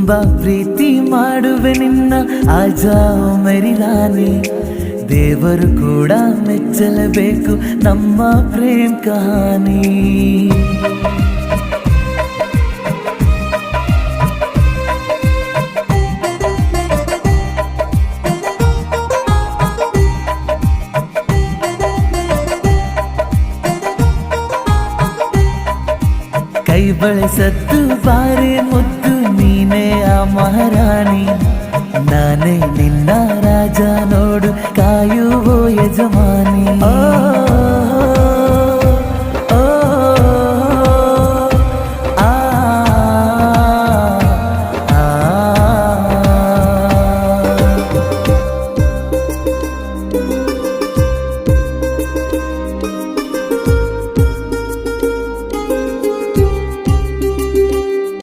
ತುಂಬಾ ಪ್ರೀತಿ ಮಾಡುವೆ ನಿನ್ನ ಆಜಾ ಮೇರಿ ರಾಣಿ ದೇವರು ಕೂಡ ಮೆಚ್ಚಲೇಬೇಕು ನಮ್ಮ ಪ್ರೇಮ್ ಕಹಾನಿ ಕೈ ಬಳೆ ಸದ್ದು